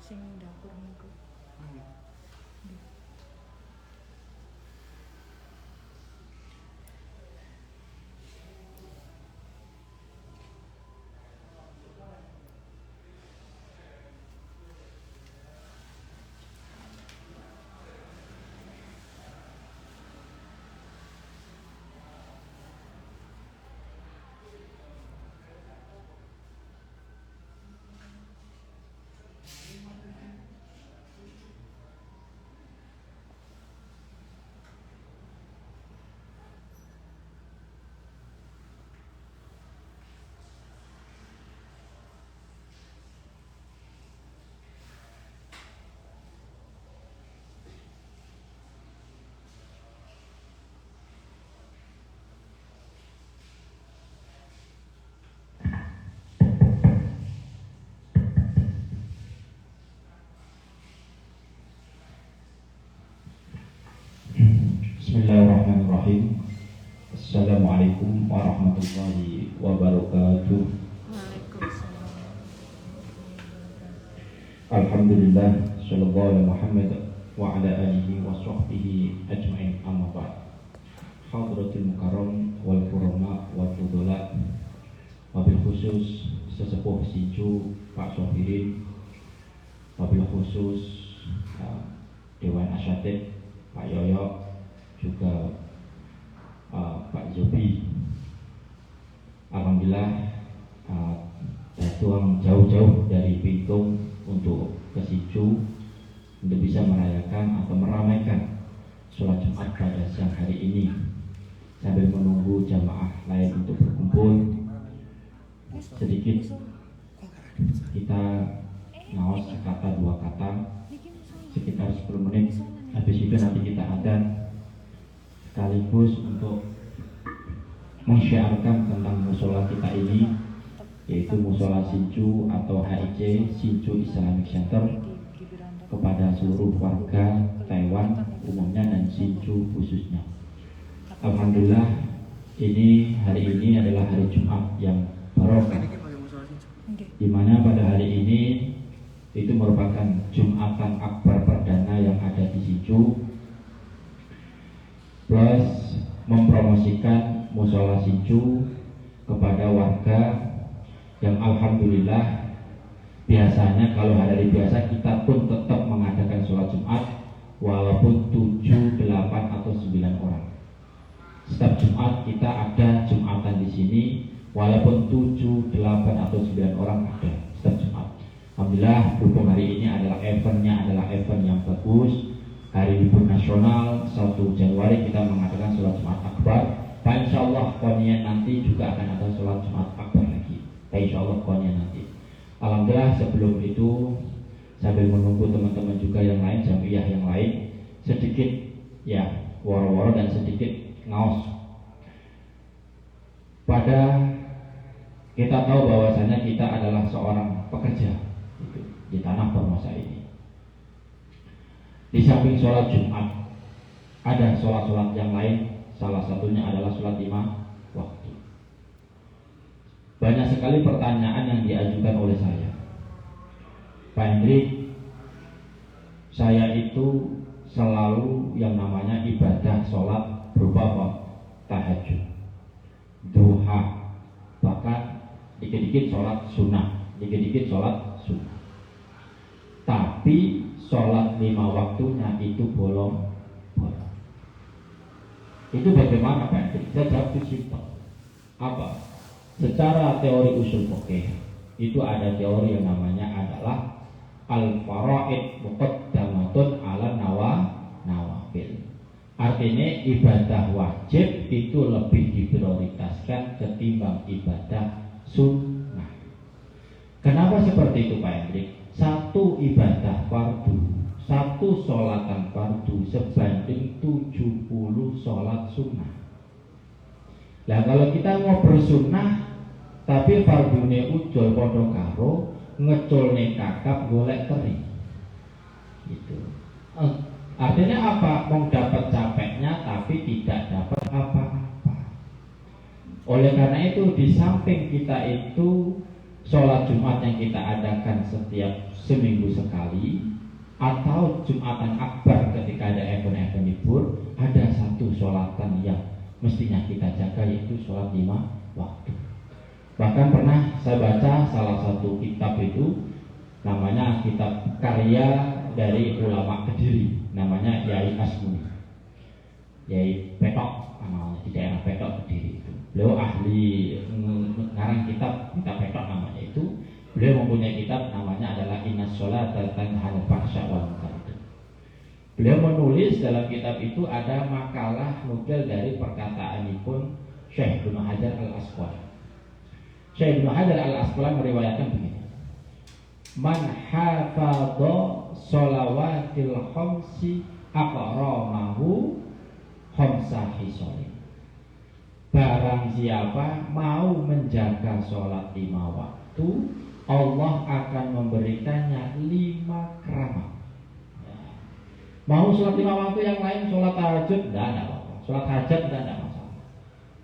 Sing dapur niku. Bismillahirrahmanirrahim. Assalamualaikum warahmatullahi wabarakatuh. Alhamdulillah, sallallahu alaihi Muhammad wa ala alihi wa sahbihi ajma'in, amma ba'd. Hadratul mukarram wal kurama wal fudula, wabil khusus sesepuh Sinju Pak Sofirin, wabil khusus Dewan Asyatid Pak Yoyo, juga Pak Zobi. Alhamdulillah datang jauh-jauh dari Bitung untuk ke Sinju untuk bisa merayakan atau meramaikan sholat Jumat pada siang hari ini, sambil menunggu jamaah lain untuk berkumpul. Sedikit kita ngaos sekata dua kata sekitar 10 menit. Habis itu nanti kita adzan, sekaligus untuk mensyiarkan tentang musola kita ini, yaitu musola Sinju atau HIC Sinju Islamic Center, kepada seluruh warga Taiwan umumnya dan Sinju khususnya. Alhamdulillah, hari ini adalah hari Jumat yang barokah, di mana pada hari ini itu merupakan Jumatan Akbar perdana yang ada di Sinju, plus mempromosikan musola Sinju kepada warga yang alhamdulillah biasanya kalau hari biasa kita pun tetap mengadakan sholat Jumat walaupun 7, 8 atau 9 orang. Setiap Jumat kita ada Jumatan di sini walaupun 7, 8 atau 9 orang ada setiap Jumat. Alhamdulillah berhubung hari ini adalah event yang bagus. Hari libur nasional 1 Januari kita mengadakan sholat Jumat Akbar. Dan insya Allah konien nanti juga akan ada sholat Jumat Akbar lagi. Insya Allah konien nanti. Alhamdulillah sebelum itu sambil menunggu teman-teman juga yang lain, jamiah yang lain, sedikit ya woro-woro dan sedikit ngaos. Pada kita tahu bahwasanya kita adalah seorang pekerja gitu, di tanah Formosa ini. Di samping sholat Jumat ada sholat-sholat yang lain, salah satunya adalah sholat 5 waktu. Banyak sekali pertanyaan yang diajukan oleh saya. Pak Hendrik, saya itu selalu yang namanya ibadah sholat berupa apa? Tahajud, duha, bahkan dikit-dikit sholat sunnah, tapi sholat 5 waktunya itu bolong. Itu bagaimana Pak Hendrik? Saya jawab simpel. Apa? Secara teori usul fikih itu ada teori yang namanya adalah al-faraid muqaddamatun ala nawafil. Artinya ibadah wajib itu lebih diprioritaskan ketimbang ibadah sunnah. Kenapa seperti itu Pak Hendrik? Satu ibadah fardu, satu sholatan fardu sebanding 70 sholat sunnah. Nah kalau kita mau bersunnah tapi fardune ujol podo karo ngeculne kakap golek teri gitu. Artinya apa? Mau dapat capeknya tapi tidak dapat apa-apa. Oleh karena itu di samping kita itu sholat Jumat yang kita adakan setiap seminggu sekali atau Jumatan Akbar ketika ada event-event libur, ada satu sholatan yang mestinya kita jaga yaitu sholat 5 waktu. Bahkan pernah saya baca salah satu kitab itu namanya kitab karya dari ulama Kediri, namanya Yai Asmuni, Yai Petok, namanya di daerah Petok Kediri itu. Beliau ahli ngarang kitab Petok namanya itu. Beliau mempunyai kitab namanya adalah Innas Sholata Tanha 'anil Fahsya wal Munkar. Beliau menulis dalam kitab itu ada makalah nukil dari perkataanipun Syekh Ibnu Hajar Al-Asqalani. Syekh Ibnu Hajar Al-Asqalani meriwayatkan begini: Man hafadha sholawatil khamsi aqramahu khamsa hisolin. Barang siapa mau menjaga sholat 5 waktu, Allah akan memberikannya 5 keramat. Mau sholat 5 waktu yang lain, sholat tahajud, tidak ada apa-apa. Sholat hajat tidak ada masalah.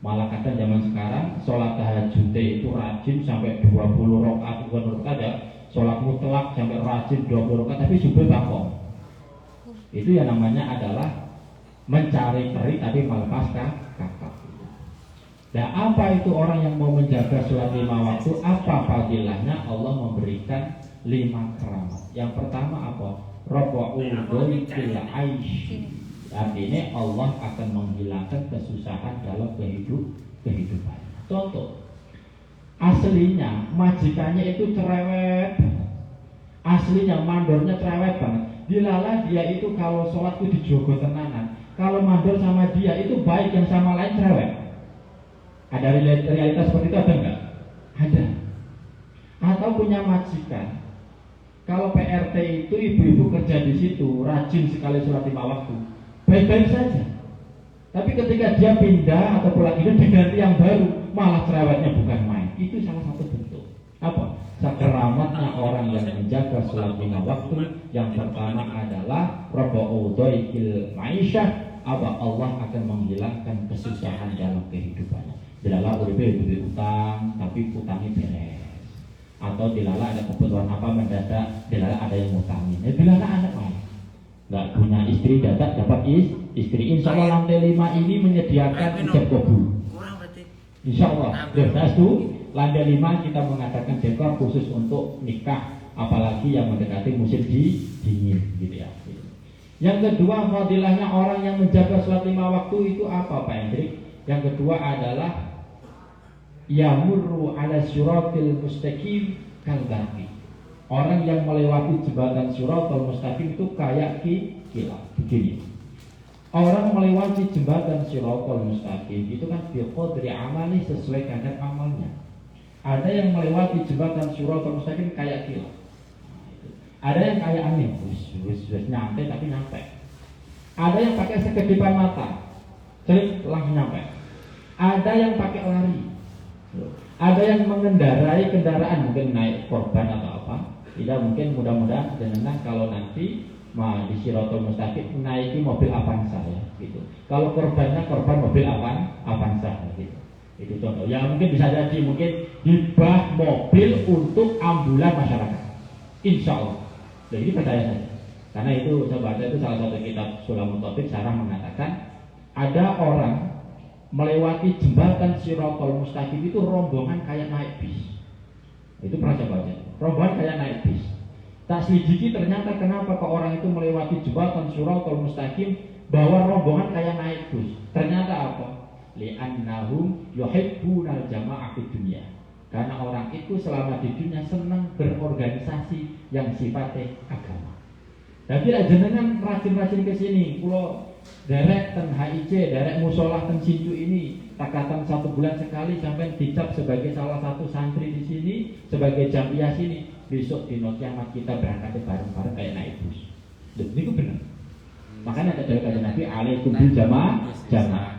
Malah kadang zaman sekarang sholat tahajud itu rajin sampai 20 rakaat, bukan rakaat ya. Sholat mutlak sampai rajin 20 rakaat, tapi subuh bakong. Itu yang namanya adalah mencari teri tapi melepas kakak. Nah apa itu orang yang mau menjaga sholat 5 waktu? Apa fadilahnya? Allah memberikan 5 keramat. Yang pertama apa? Rafa'ul dhaikil aish. Artinya Allah akan menghilangkan kesusahan dalam kehidupan. Contoh, aslinya majikannya itu cerewet, aslinya mandornya cerewet banget. Dilala dia itu kalau sholat itu dijogo tenanan. Kalau mandor sama dia itu baik, yang sama lain cerewet. Ada realitas seperti itu ada enggak? Ada. Atau punya majikan, kalau PRT itu ibu-ibu kerja di situ rajin sekali sholat 5 waktu, baik-baik saja. Tapi ketika dia pindah atau pulang hidup diganti yang baru, malah cerewetnya bukan main. Itu salah satu bentuk apa? Keramatnya orang yang menjaga sholat 5 waktu. Yang pertama adalah rafa'ul dhaikil maisyah. Allah akan menghilangkan kesusahan dalam kehidupannya. Dilala uripe duwe utang tapi utangnya beres, atau dilala ada kebutuhan apa mendadak, dilala ada yang ngutangin, dilala anak lain nggak punya istri dadak dapat istri. Insya Allah lantai 5 ini menyediakan ijab kabul. Insya Allah. lantai 5 kita mengadakan dekor khusus untuk nikah, apalagi yang mendekati musim dingin gitu ya. Yang kedua, fadilahnya orang yang menjaga sholat 5 waktu itu apa Pak Hendrik? Yang kedua adalah yamurru ala syiratil mustaqim kalbaqi. Orang yang melewati jembatan Shiratal Mustaqim itu kayak kilat. Begini. Orang melewati jembatan Shiratal Mustaqim itu kan biqadri amali, sesuai kadar amalnya. Ada yang melewati jembatan Shiratal Mustaqim kayak kilat. Ada yang kayak angin, wis nyampe tapi nyampe. Ada yang pakai sekedipan mata, langsung nyampe. Ada yang pakai lari. Ada yang mengendarai kendaraan, mungkin naik korban atau apa. Tidak, mungkin mudah-mudahan jenengan kalau nanti di Shiratal Mustaqim naiki mobil Avanza ya, gitu. Kalau korbannya korban mobil Avanza gitu. Itu contoh. Ya mungkin bisa jadi mungkin hibah mobil untuk ambulan masyarakat. Insya Allah. Nah, ini percaya saya. Karena itu saya baca itu salah satu kitab Sulamut Taufik, Sarah mengatakan ada orang melewati jembatan Shiratal Mustaqim itu rombongan kayak naik bis. Itu pernah saya baca. Rombongan kayak naik bis. Tak selidiki ternyata kenapa ke orang itu melewati jembatan Shiratal Mustaqim bahwa rombongan kayak naik bus. Ternyata apa? Li'annahum yuhibbunal jama'ah fid dunya. Karena orang itu selama di dunia senang berorganisasi yang sifatnya agama. Dan tidak jenengan rajin-rajin ke sini. Kalau derek ten HIC, derek musolah ten Sinju ini, takatan 1 bulan sekali sampai dicap sebagai salah satu santri di sini, sebagai jamiah sini. Besok di kiamat kita berangkat bareng-bareng kayak naik bus. Itu benar. Makanya ada dari Nabi alaikum bil jamaah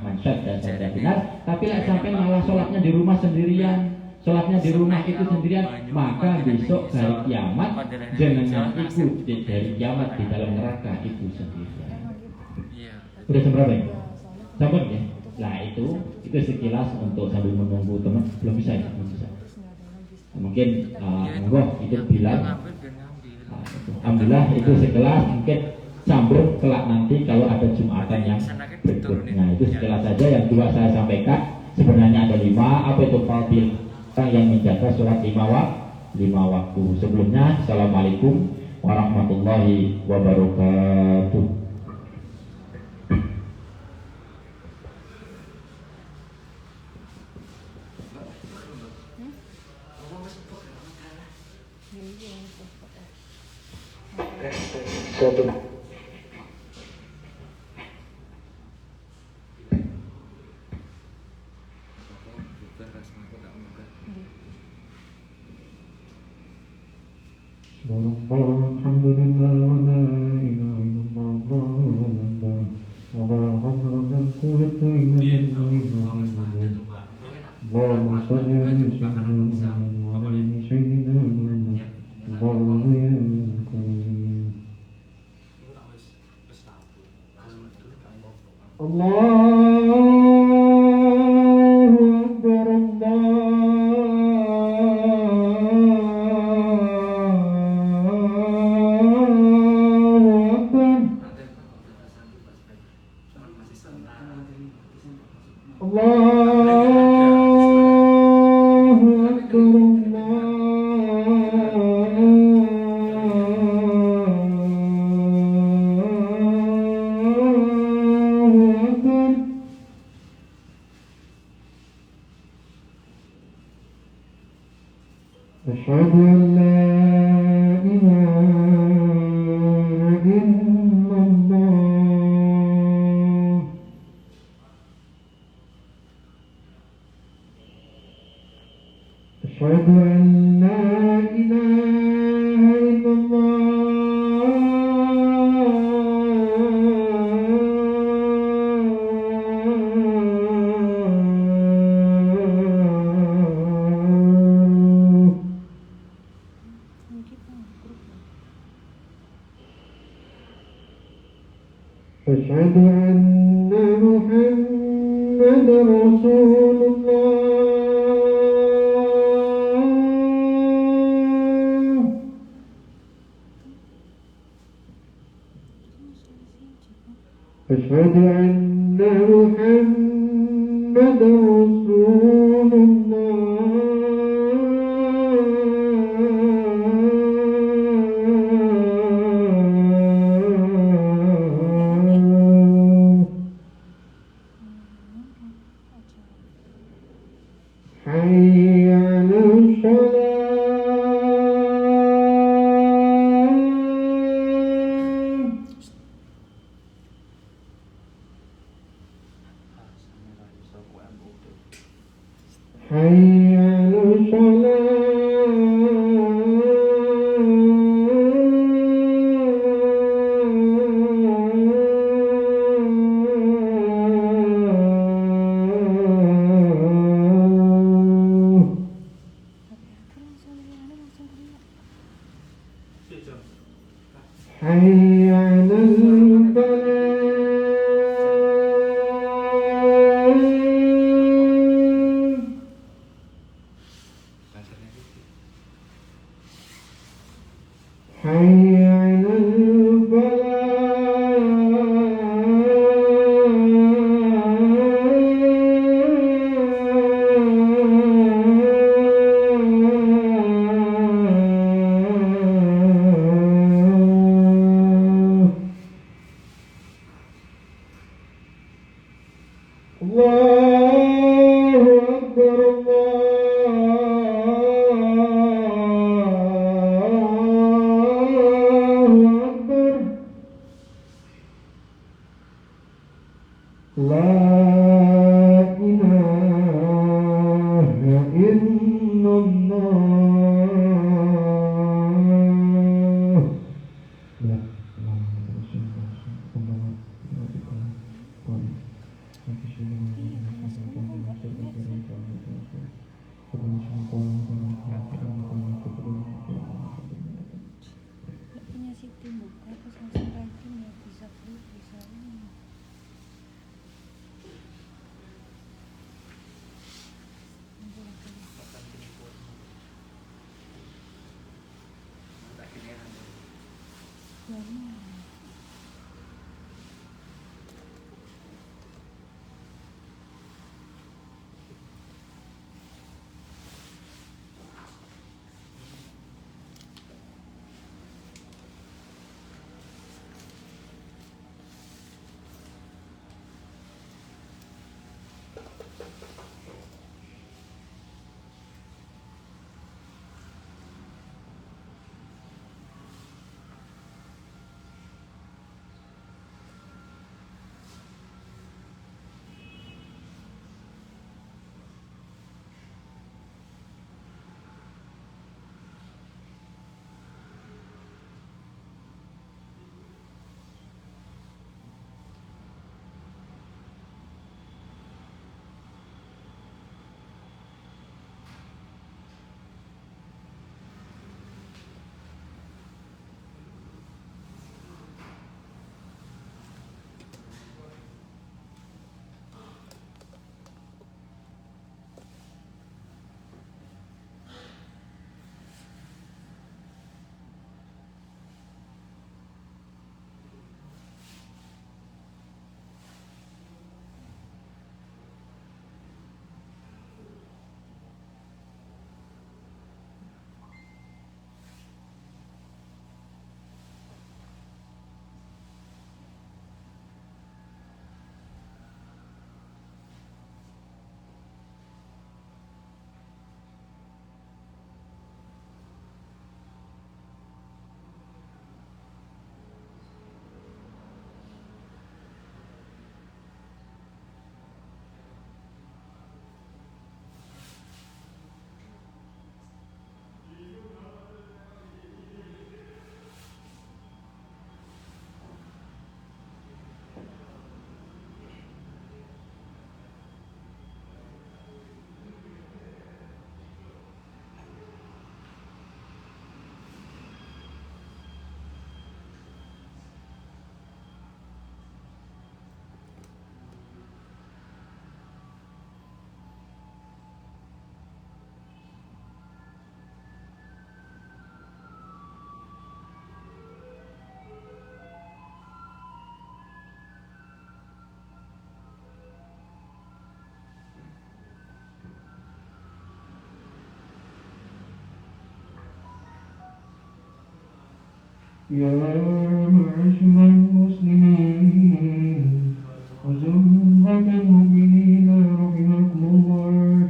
mansyad dan saya benar. Tapi lah sampai malah sholatnya di rumah sendirian, sholatnya di rumah itu sendirian, maka besok dari kiamat jenengan ikut dari kiamat di dalam neraka itu sendirian. Udah jam berapa ya? Sabar ya. Nah itu sekilas untuk sambil menunggu teman. Belum bisa ya, belum bisa. Mungkin monggo itu bilang. Alhamdulillah itu sekelas mungkin sambung kelak nanti kalau ada Jumatan yang berikutnya. Itu sekelas saja yang dua saya sampaikan. Sebenarnya ada 5. Apa itu fadil yang menjaga sholat 5 waktu. Sebelumnya assalamualaikum warahmatullahi wabarakatuh. Satu. Alhamdulillah wa la ilaha illallah wa la hawla wa la quwwata illa billah. Allahumma shalli ala sayyidina wa ala sayyidina Muhammad. Allahumma ya Allahu Akbar, Allahu Akbar, Allahu Akbar. أشهد أن لا إله إلا الله. أشهد أن لا إله إلا أشهد أن محمد رسول الله. أشهد أن محمد رسول الله. حي على الصلاة حي على الصلاة حي على الفلاح حي على الفلاح الله أكبر الله أكبر لا إله إلا الله لا punya Siti buka terus langsung ranking ya, bisa klik bisa ini. يا معشر المسلمين وزمرة المؤمنين رحمكم الله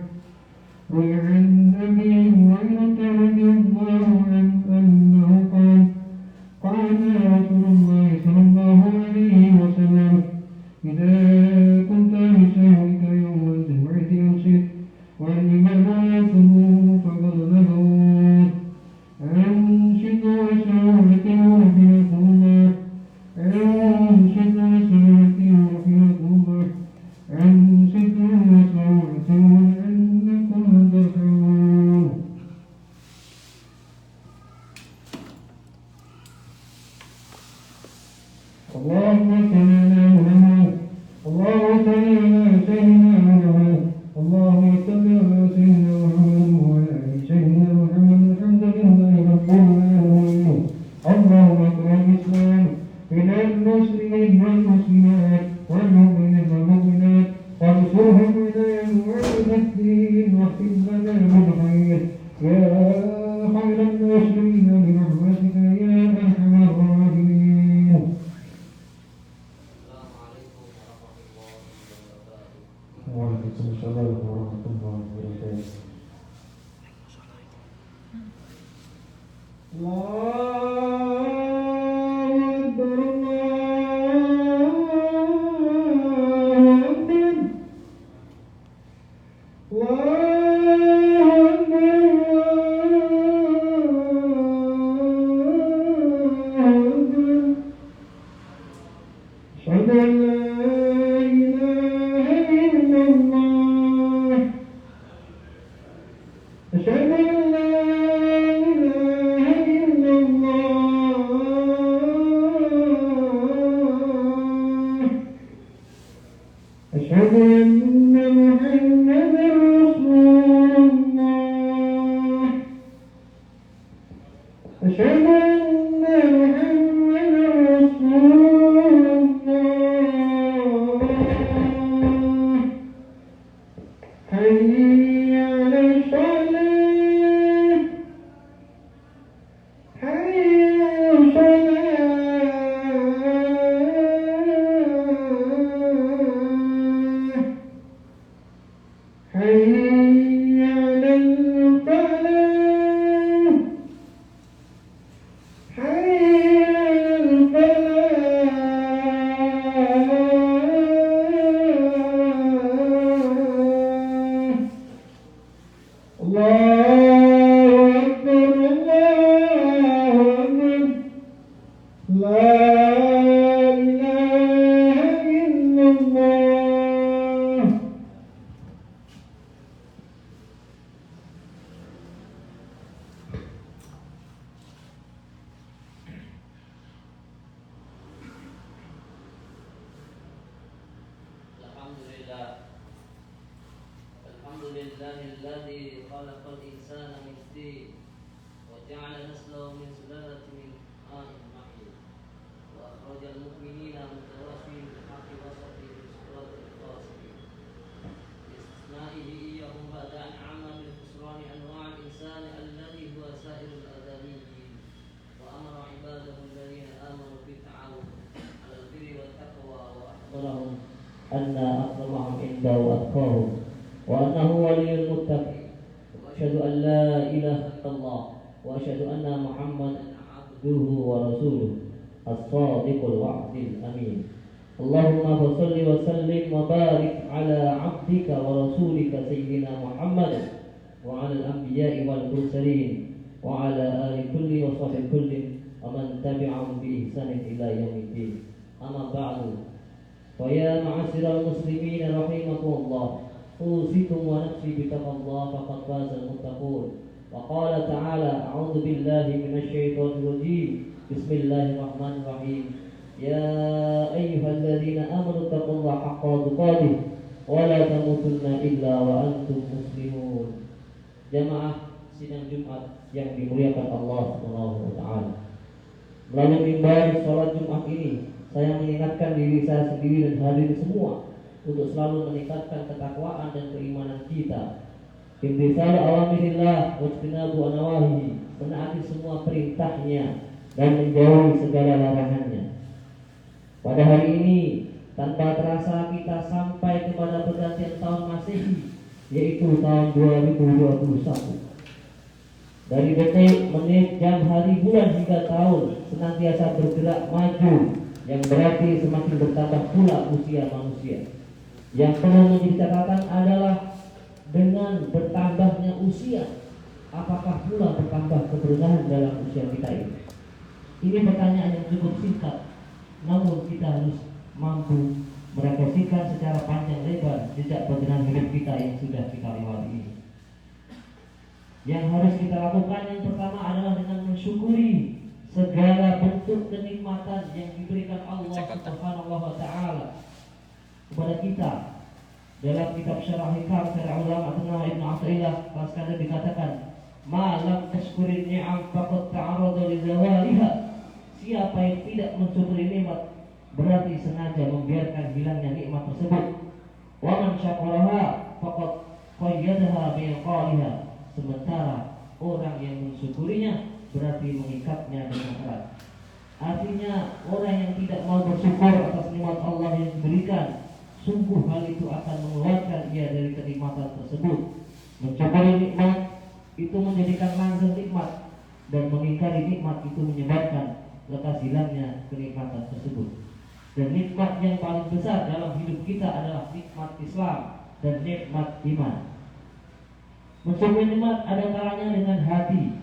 Mensyukuri nikmat ada kalanya dengan hati,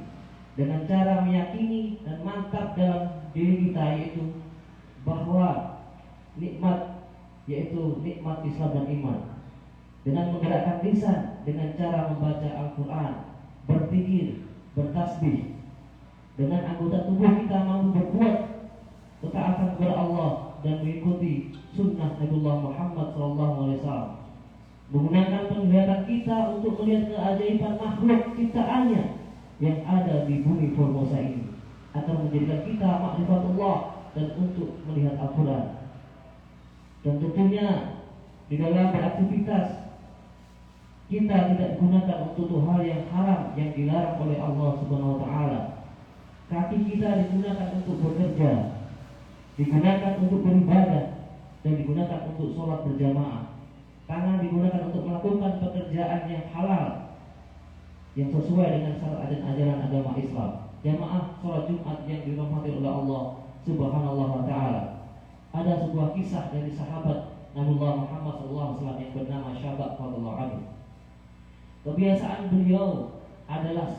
dengan cara meyakini dan mantap dalam diri kita, yaitu bahwa nikmat yaitu nikmat Islam dan iman. Dengan menggerakkan lisan dengan cara membaca Al-Quran, berzikir, bertasbih. Dengan anggota tubuh kita mampu berbuat ketaatan kepada Allah dan mengikuti sunnah Nabiullah Muhammad SAW. Menggunakan penglihatan kita untuk melihat keajaiban makhluk ciptaannya yang ada di bumi Formosa ini, akan menjadikan kita ma'rifatullah dan untuk melihat Al-Quran. Dan tentunya di dalam beraktivitas kita tidak digunakan untuk hal yang haram yang dilarang oleh Allah Subhanahu wa taala. Kaki kita digunakan untuk bekerja, digunakan untuk beribadah, dan digunakan untuk sholat berjamaah. Tangan digunakan untuk melakukan pekerjaan yang halal yang sesuai dengan syariat dan ajaran agama Islam. Jamaah sholat Jumat yang dirahmati oleh Allah Subhanahu wa taala. Ada sebuah kisah dari sahabat Nabiullah Muhammad SAW yang bernama Syabak radhiyallahu anhu. Kebiasaan beliau adalah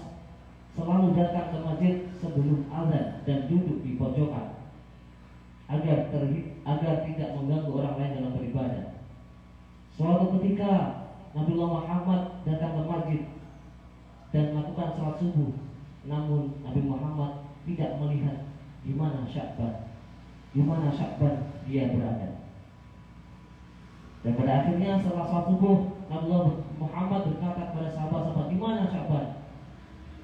selalu datang ke masjid sebelum azan dan duduk di pojokan agar tidak mengganggu orang lain dalam beribadah. Suatu ketika Nabiullah Muhammad datang ke masjid dan melakukan sholat subuh, namun Nabi Muhammad tidak melihat di mana Sya'ban dia berada. Dan pada akhirnya setelah sholat subuh, Nabiullah Muhammad berkata kepada sahabat-sahabat, di mana Sya'ban?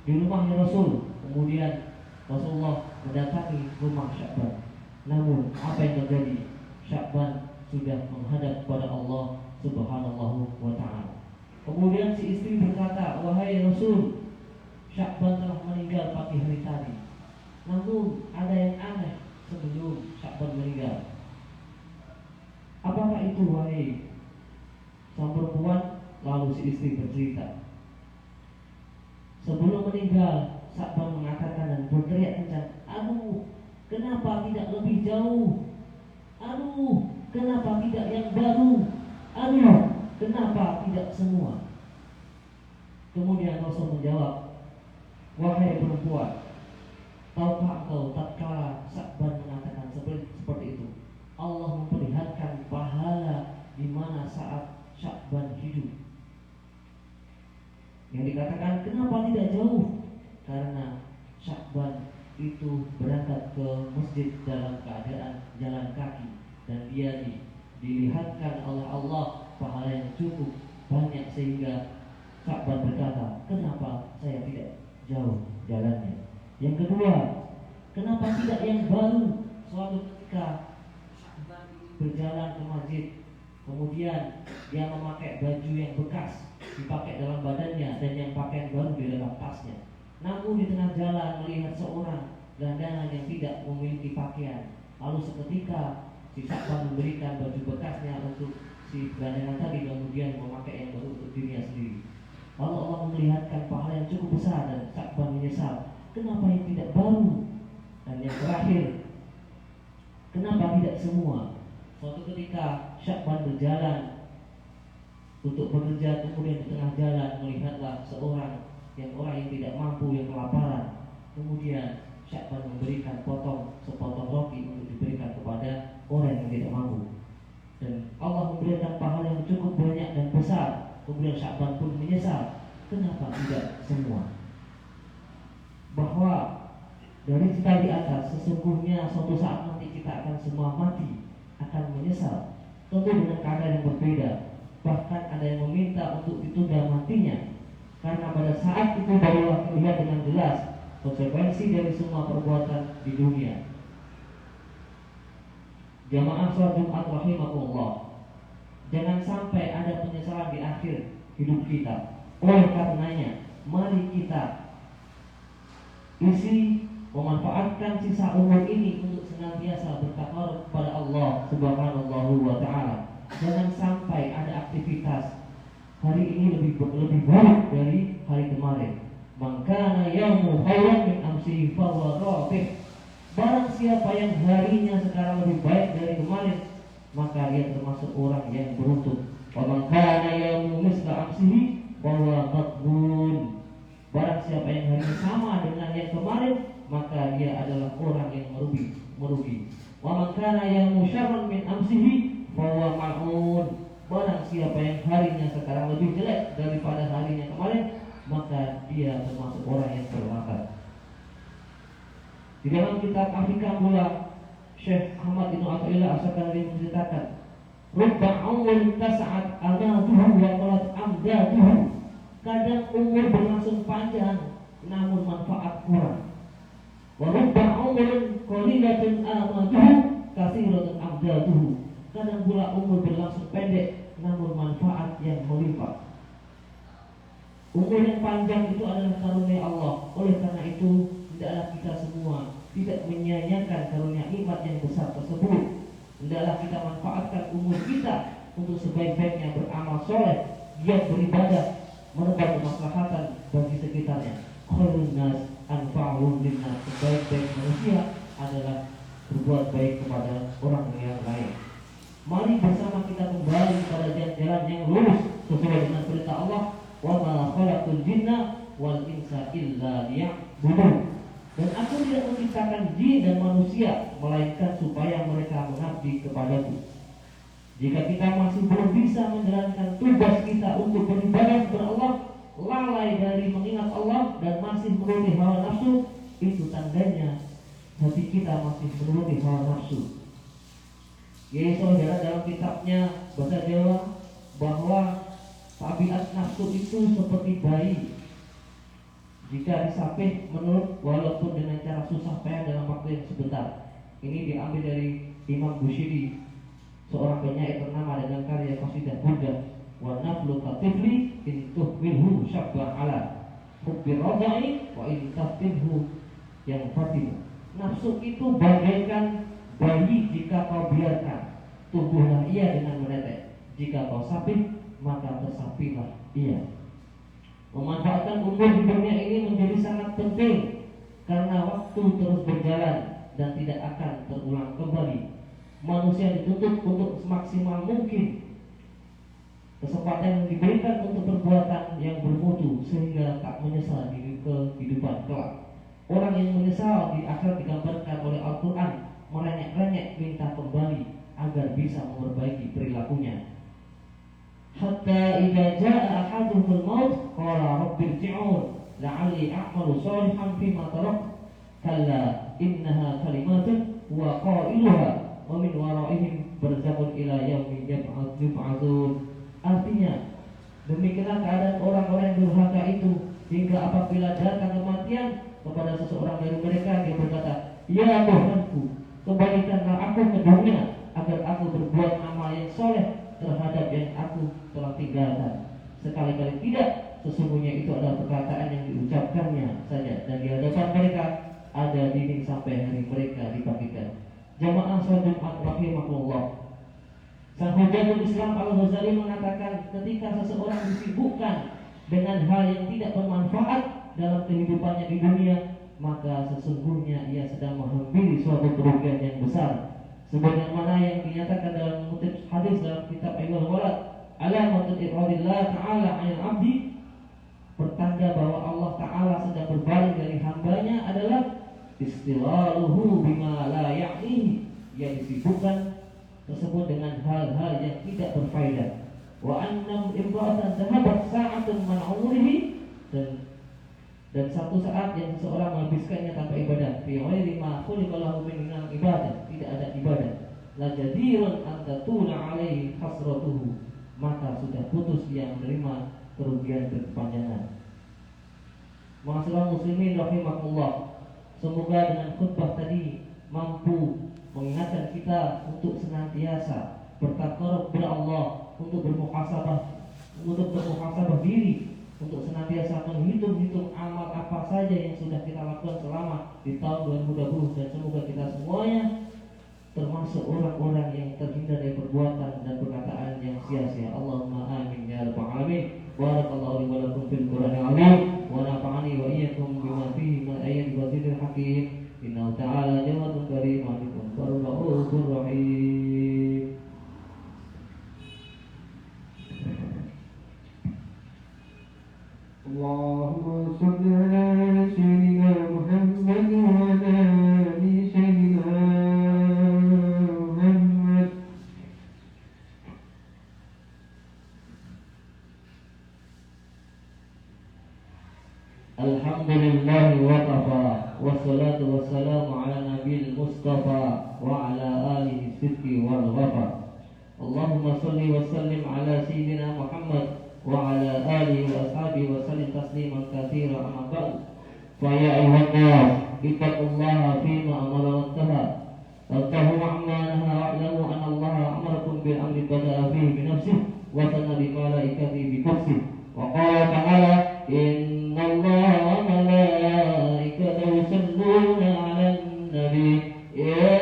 Di rumahnya Rasul. Kemudian Rasulullah mendatangi rumah Sya'ban. Namun apa yang terjadi? Sya'ban sudah menghadap kepada Allah Subhanahu wa ta'ala. Kemudian si istri berkata, wahai Rasul, Sya'ban telah meninggal pagi hari tadi. Namun ada yang aneh sebelum Sya'ban meninggal. Apakah itu wahai sang perempuan? Lalu si istri bercerita, sebelum meninggal Sya'ban mengatakan dan berteriak kencang, aduh, kenapa tidak lebih jauh? Aduh, kenapa tidak yang baru? Aduh, kenapa tidak semua? Kemudian Rasul menjawab, wahai perempuan, tahukah engkau tatkala Sya'ban mengatakan seperti itu, Allah memperlihatkan pahala di mana saat Sya'ban hidup. Yang dikatakan kenapa tidak jauh? Karena Sya'ban itu berangkat ke masjid dalam keadaan jalan kaki, dan dia dilihatkan oleh Allah pahala yang cukup banyak sehingga Sya'ban berkata, kenapa saya tidak jauh jalannya? Yang kedua, kenapa tidak yang baru? Suatu ketika berjalan ke masjid, kemudian dia memakai baju yang bekas dipakai dalam badannya dan yang pakaian baru di dalam tasnya. Namun di tengah jalan melihat seorang gelandangan yang tidak memiliki pakaian. Lalu seketika si Sya'ban memberikan baju bekasnya untuk si gelandangan tadi, kemudian memakai yang baru untuk dirinya sendiri. Lalu Allah melihatkan pahala yang cukup besar dan Sya'ban menyesal, kenapa yang tidak baru? Dan yang terakhir, kenapa tidak semua? Suatu ketika Sya'ban berjalan untuk bekerja, kemudian di tengah jalan melihatlah orang yang tidak mampu, yang kelaparan. Kemudian Sya'ban memberikan sepotong roti untuk diberikan kepada orang yang tidak mampu. Dan Allah memberikan pahala yang cukup banyak dan besar. Kemudian Sya'ban pun menyesal, kenapa tidak semua? Bahwa dari cerita di atas, sesungguhnya suatu saat nanti kita akan semua mati, akan menyesal, tentu dengan keadaan yang berbeda. Bahkan ada yang meminta untuk ditunda matinya, karena pada saat itu barulah terlihat dengan jelas konsekuensi dari semua perbuatan di dunia. Jamaah sholat Jumat rahimakumullah, jangan sampai ada penyesalan di akhir hidup kita. Oleh karenanya, mari kita memanfaatkan sisa umur ini untuk senantiasa bertakwa kepada Allah Subhanahu wa ta'ala. Jangan sampai ada aktivitas hari ini lebih baik dari hari kemarin. Maka yaumu khairan min amsihi fa huwa rabih. Barang siapa yang harinya sekarang lebih baik dari kemarin, maka dia termasuk orang yang beruntung. Wa man kana yaumu misla amsihi fa huwa maqbul. siapa yang hari ini sama dengan yang kemarin, maka dia adalah orang yang merugi. Wa man kana yawmu syarran min amsihi fa huwa mal'un. Barang siapa yang harinya sekarang lebih jelek daripada harinya kemarin, maka dia termasuk orang yang terlaknat. Di dalam kitab Afrika Mula, Syekh Ahmad Ibnu Athaillah As-Sakandari menceritakan, "Rubba umrin tas'at amaduhu wa qalat amdaduhu." Kadang umur berlangsung panjang namun manfaat kurang. Wa rubba umrin qalilatun amaduhu katsiratun amdaduhu. Kadang pula umur berlangsung pendek namun manfaat yang melimpah. Umur yang panjang itu adalah karunia Allah. Oleh karena itu, hendaklah kita semua tidak menyia-nyiakan karunia nikmat yang besar tersebut. Hendaklah kita manfaatkan umur kita untuk sebaik-baiknya beramal soleh, giat beribadah, menebar kemaslahatan bagi sekitarnya. Khairun nas anfa'uhum linnas. Sebaik-baik manusia adalah berbuat baik kepada orang yang lain. Mari bersama kita kembali pada jalan yang lurus sesuai dengan perintah Allah. Wa ma khalaqul jinna wal insa illa liya'budun. Dan aku tidak menciptakan jin dan manusia melainkan supaya mereka mengabdi kepadaku. Jika kita masih belum bisa menjalankan tugas kita untuk beribadah kepada Allah, lalai dari mengingat Allah dan masih menuruti hawa nafsu, itu tandanya hati kita masih menuruti hawa nafsu. Yaitu dalam kitabnya bahasa Jawa bahwa tabiat nafsu itu seperti bayi. Jika disapih menurut walaupun dengan cara susah payah dalam waktu yang sebentar. Ini diambil dari Imam Bushiri, seorang penyair ternama dengan karya qasidah Burdah. Wa naflu katifli in tuhmilhu syabba ala hubbi radai wa in taftilhu yang fatim. Nafsu itu bagaikan bayi, jika kau biarkan tumbuhlah ia dengan menetek. Jika kau sapih maka tersapilah ia. Memanfaatkan umur di dunia ini menjadi sangat penting karena waktu terus berjalan dan tidak akan terulang kembali. Manusia dituntut untuk semaksimal mungkin kesempatan yang diberikan untuk perbuatan yang bermutu sehingga tak menyesal di kehidupan kelak. Orang yang menyesal di akhirat digambarkan oleh Al-Quran merenyek-renyek minta kembali agar bisa memperbaiki perilakunya. Hatta idza jaa ahaduhumul maut qala rabbirji'un la'alli a'malu shalihan fima tarak kalla innaha kalimatun wa qailuha wa min waraihim barzakhun ila yaumil yub'atsun. Artinya, demikianlah keadaan orang-orang yang durhaka itu hingga apabila datang kematian kepada seseorang dari mereka, dia berkata, "Ya Tuhanku, kembalikanlah aku ke dunia agar aku berbuat amal yang soleh terhadap yang aku telah tinggalkan." Sekali-kali tidak, sesungguhnya itu adalah perkataan yang diucapkannya saja, dan di hadapan mereka ada dinding sampai hari mereka dibangkitkan. Jamaah salat Jumat rahimahullah. Sang Hujjatul Islam Al-Ghazali mengatakan, ketika seseorang disibukkan dengan hal yang tidak bermanfaat dalam kehidupannya di dunia, maka sesungguhnya ia sedang menghampiri suatu kerugian yang besar. Sebagaimana yang dinyatakan dalam mengutip hadis dalam kitab Ayyul Walad, alamatul iradillah ta'ala 'anil 'abdi, pertanda bahwa Allah Ta'ala sedang berpaling dari hambanya adalah istilaluhu bima la ya'nihi, yang disibukkan tersebut dengan hal-hal yang tidak berfaedah. Wa annam imra'atan dhahabat sa'atun min 'umrihi, dan satu saat yang seseorang menghabiskannya tanpa ibadah, fi ghairi ma khuliqa lahu min ibadah, tidak ada ibadah, la jadirun an tatula 'alaihi hasratuhu, maka sudah putus dia menerima kerugian berkepanjangan. Ma'asyiral muslimin rahimakumullah, semoga dengan khutbah tadi mampu mengingatkan kita untuk senantiasa bertakwa kepada Allah, untuk bermuhasabah diri, untuk senantiasa menghitung-hitung amal apa saja yang sudah kita lakukan selama di tahun 2020, dan semoga kita semuanya termasuk orang-orang yang terhindar dari perbuatan dan perkataan yang sia-sia. Allahumma amin ya rabbal alamin. Barakallahu li wa lakum fil Qur'anil azim wa nafa'ani wa iyyakum bima fihi min ayati wa dzikril hakim. Innahu ta'ala jawadun karim alimun rahmanur rahim. Allahumma salli ala Alhamdulillah wa kafa, wassalatu wassalamu ala nabil mustafa wa ala alihi sidqi wal ghafa. Allahumma salli wa sallim ala sayyidina Muhammad wa ala alihi wa ashabihi wa sallim tasliman katsira, amma ba'd. Fa ya ayyuhan nas, ittaqullaha fima amara wa taha. Tantahu amma naha wa'lamu anna Allah amarakum bil amri bada'a fihi bi nafsihi wa sanna bi malaikatihi bi nafsihi. Wa qala ta'ala, inna Allah wa malaikatahu yusalluna 'alan nabi ya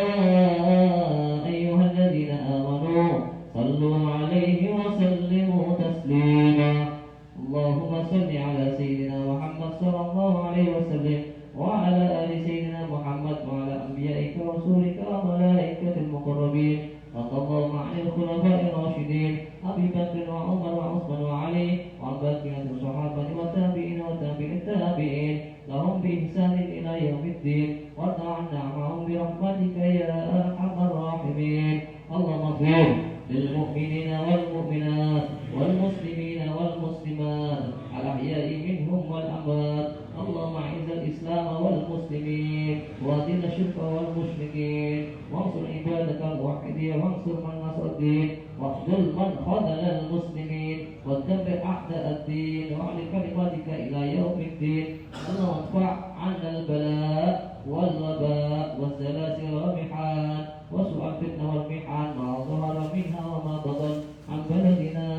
ayyuhalladzina amanu sallu 'alaihi wa sallimu taslima. Allahumma salli 'ala sayyidina Muhammad sallallahu alaihi wasallam wa 'ala ali sayyidina Muhammad wa 'ala anbiya'ika wa rasulika wa malaikatil muqarrabin. Allahumma 'alal khulafa'ir rasyidin Abi Bakr wa Umar wa Utsman wa Ali wa baqiyatus sahabati wa tabi'in wa tabi'it tabi'in lahum bi ihsanin ila yaumiddin wa ta'anna ma'hum bi rahmatika ya arhamar rahimin. Allahumma ighfir lil mu'minina wal mu'minat wal muslimina wal muslimat al ahya'i minhum wal amwat. Allahumma izzil islam wal muslimin wa adil syirka wal musyrikin wansur ibadakal muwahhidin wansur man nasruddin واخذل من خذل المسلمين ودبر أعداء الدين وأعلي كلماتك إلى يوم الدين. اللهم ادفع عنا البلاء والوباء والزلازل والمحن وسوء الفتنة والمحن ما ظهر منها وما بطن عن بلدنا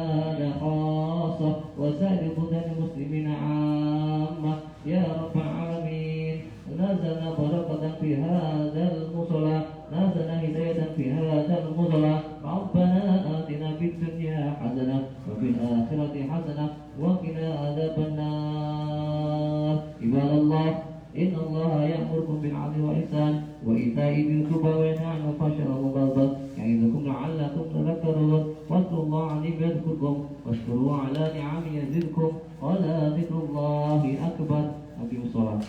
خاصة وسائر بلدان المسلمين عامة يا رب العالمين. نزلنا بركة في هذا المصلى، نزلنا هداية في هذا المصلى. ربنا آتنا في الدنيا حسنة وفي الآخرة حسنة وقنا عذاب النار. عباد الله، إن الله يأمركم بالعدل والإحسان وإيتاء ذي القربى وينهى عن الفحشاء والمنكر يعظكم لعلكم تذكرون. واذكروا الله العظيم يذكركم واشكروه على نعمه يزدكم ولذكر الله أكبر. أقيموا الصلاة.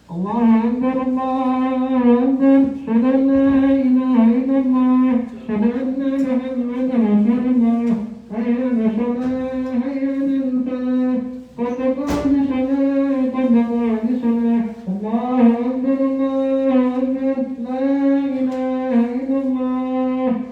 الله أكبر الله أكبر أشهد أن لا إله إلا الله أشهد أن محمدا رسول الله حي على الصلاة حي على الفلاح قد قامت الصلاة قد قامت الصلاة. الله أكبر الله أكبر لا إله إلا الله.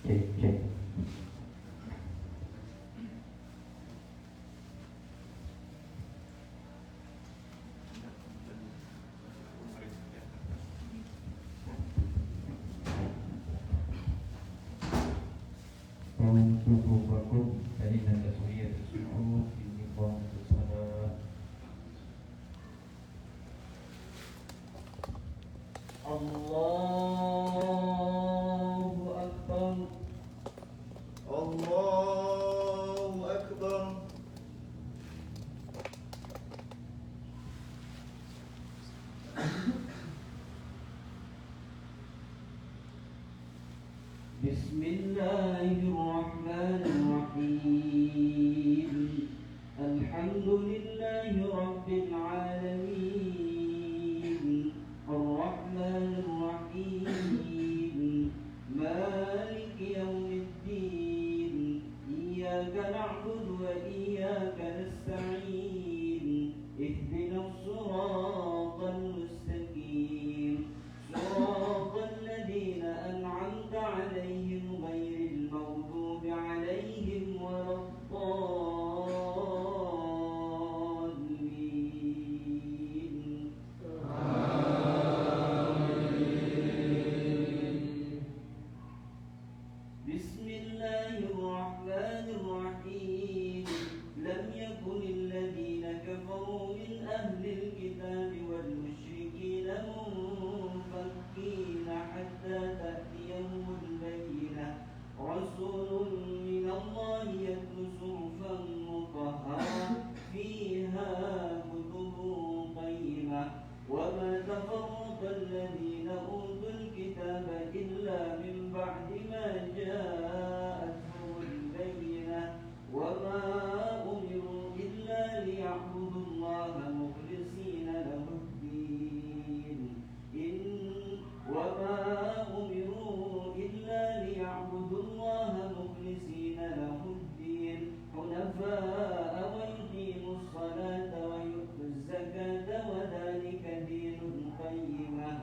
Cek. صفوفكم فإن تسوية الصفوف في إقامة الصلاة. الله أكبر الله أكبر. بسم الله الرحمن الرحيم الحمد لله رب العالمين الرحمن الرحيم مالك يوم الدين إياك نعبد وإياك نستعين اهدنا الصراط المستقيم صراط الذين أنعمت عليهم غير المغضوب عليهم ولا الضالين بسم الله الرحمن الرحيم لم يكن الذين كفروا من أهل الكتاب والمشركين منفكين حتى تأتيهم البينة رسول من الله يتلو صحفا مطهرة فيها كتب قيمة وما تفرق الذين أوتوا الكتاب إلا من بعد ما جاءتهم البينة وما أمروا إلا ليعبدوا الله مخلصين له الدين وما أمروا إلا ليعبدوا الله مخلصين له الدين حنفاء ويقيموا الصلاة ويؤتوا الزكاة وذلك دين القيمة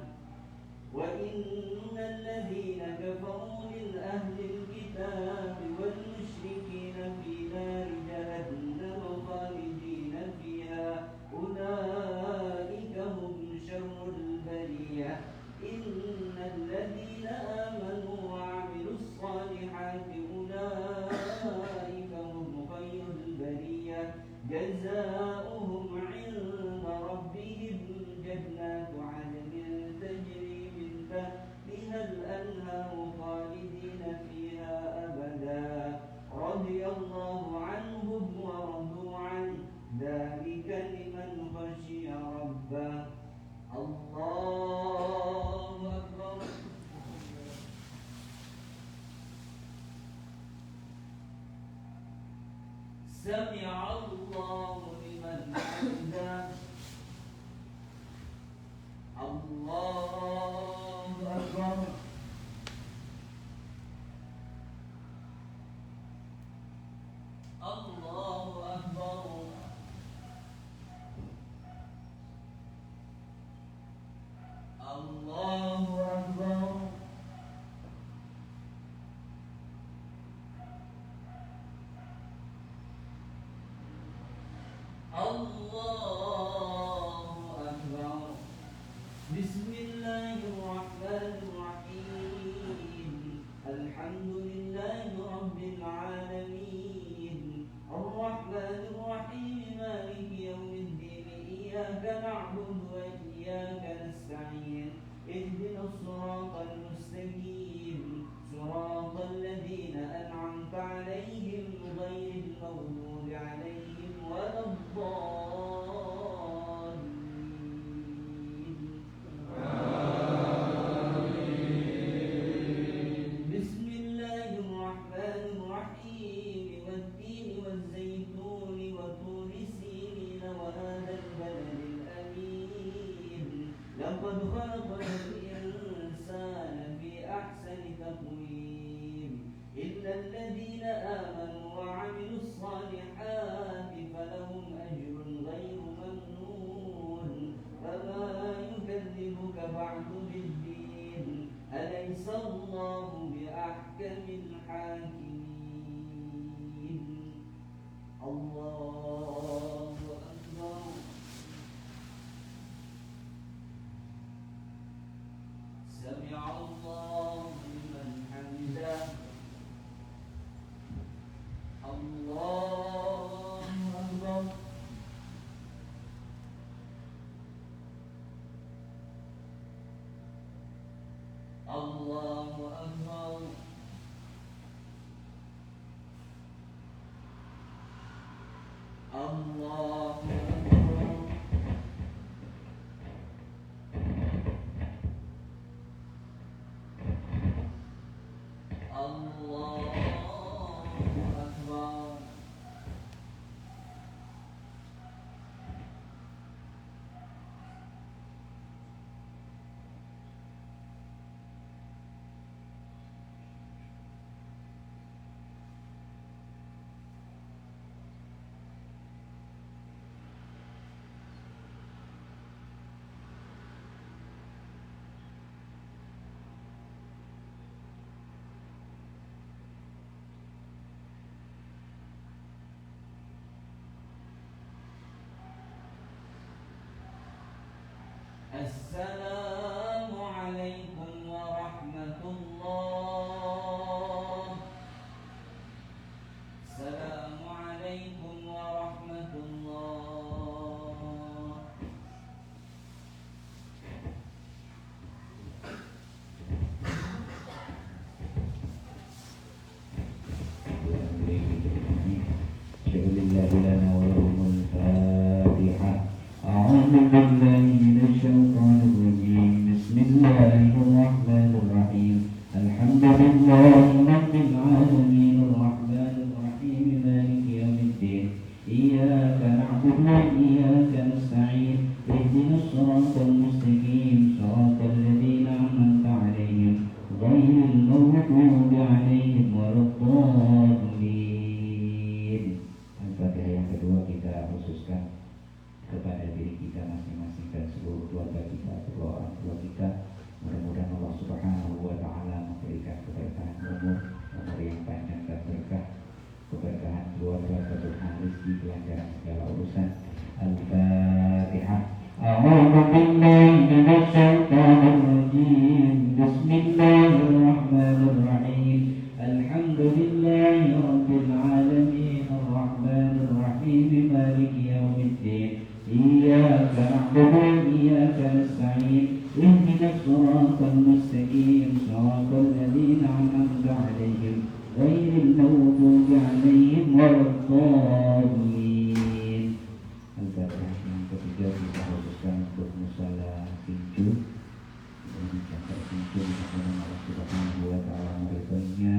وإن الذين كفروا من أهل الكتاب والمشركين في نار جهنم خالدين فيها أولئك هم شر البرية إن الذين آمنوا وعملوا الصالحات أولئك هم خير البرية جزاؤهم عند ربهم جنات عدن تجري من تحتها الأنهار خالدين فيها أبدا رضي الله عنهم ورضوا عنه ذلك لمن خشي ربه الله أكبر سمع الله لمن حمده الله أكبر الله أكبر الله أكبر الله أكبر بسم الله الرحمن الرحيم الحمد لله رب العالمين الرحمن الرحيم مالك يوم الدين إياك نعبد وإياك نستعين اهدنا الصراط المستقيم صراط الذين أنعمت عليهم غير المغضوب عليهم ولا الضالين بسم الله الرحمن الرحيم والتين والزيتون وطور سينين وهذا البلد الأمين لقد خلقنا الإنسان في أحسن تقويم إلا الذين آمنوا وعملوا الصالحات فلهم أجر غير ممنون فما يكذبك بعد بالدين أليس الله بأحكم الحاكمين الله أكبر سمع الله لمن حمده الله أكبر الله أكبر الله أكبر الله السلام عليكم ورحمة الله. السلام عليكم ورحمة الله. لله لنا ولهم الفاتحة. أعوذ بالله من الشيطان الرجيم. بسم الله الرحمن الرحيم. الحمد لله رب العالمين الرحمن الرحيم مالك يوم الدين. إياك نعبد وإياك نستعين. اهدنا الصراط المستقيم صراط الذين أنعمت عليهم غير المغضوب عليهم ولا الضالين. Al-Fatihah yang kedua kita khususkan kepada diri kita masing-masing dan seluruh keluarga kita, kedua orang tua kita. Mudah-mudahan Allah Subhanahu wa Ta'ala memberikan keberkahan umur yang panjang dan berkah, keberkahan keluarga, keberkahan rezeki, kelancaran segala urusan. Al-Fatihah. A'udzu billahi minasy syaithanir rajim. Bismillahirrahmanirrahim. Alhamdulillahi rabbil alamin arrahmanir rahim maliki yaumiddin. Iyyaka na'budu wa iyyaka nasta'in. Ihdinas siratal mustaqim siratal ladzina an'amta 'alaihim ghairil maghdubi 'alaihim waladdallin. Al-Fatihah yang ketiga kita khususkan untuk musala Sincu. Sincu mudah-mudahan Allah Subhanahu wa Ta'ala meridhoinya,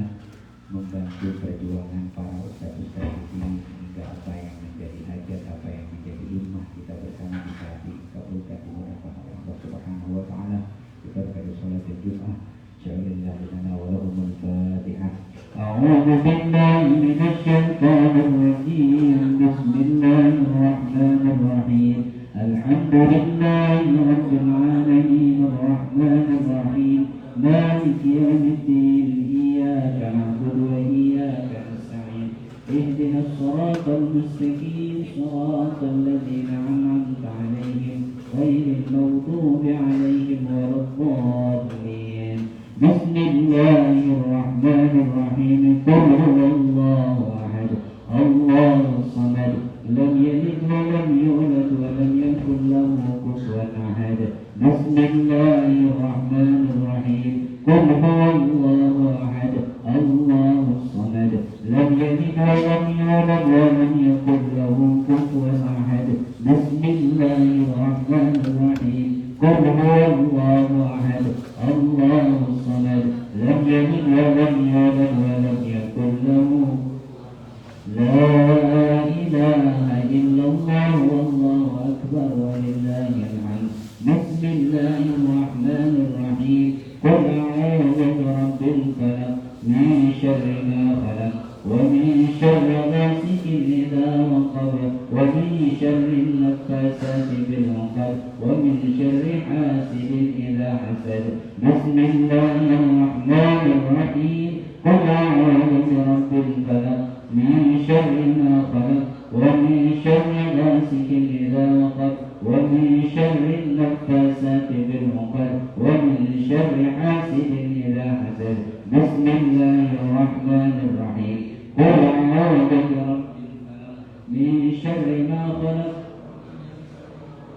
membantu perjuangan para ustaz-ustaz di sini sehingga apa yang menjadi hajat, apa yang menjadi ilmah kita bersama bisa dikabulkan dimudahkan oleh Allah Subhanahu wa Ta'ala. Kita berkata salat Jumat. Sya'alillah lana wa lahumul Fatihah. A'udzu billahi minasy syaithanir rajim. Bismillahirrahmanirrahim. Alhamdulillahi rabbil alamin arrahmanir rahim maliki yaumiddin. Iyyaka na'budu wa iyyaka nasta'in. Ihdinas siratal mustaqim siratal ladzina an'amta 'alaihim ghairil maghdubi 'alaihim waladdallin. Bismillahirrahmanirrahim. Qul huwallahu ahad, Allahus samad, lam yalid wa lam yulad wa lam yakul lahu kufuwan ahad. Bismillahirrahmanirrahim. Qul huwallahu ahad, Allahus samad, lam yalid wa lam yulad wa lam yakul lahu kufuwan ahad. Bismillahirrahmanirrahim. Qul huwallahu ahad, Allahus samad, lam yalid wa lam yulad wa lam yakul lahu. La ilaha illallah wallahu akbar walillahil hamd. Bismillahirrahmanirrahim. Qul a'udzu birabbil falaq min syarri ma khalaq wa min syarri ghasiqin idza waqab wa min syarri naffasati bil 'uqad wa min syarri hasidin idza hasad. Bismillahirrahmanirrahim. Qul a'udzu birabbil falaq min syarri ma khalaq wa min syarri ghasiqin idza waqab wa min syarri naffasati bil 'uqad wa min syarri hasidin idza hasad. Bismillahirrahmanirrahim. Qul a'udzu birabbil falaq min syarri ma khalaq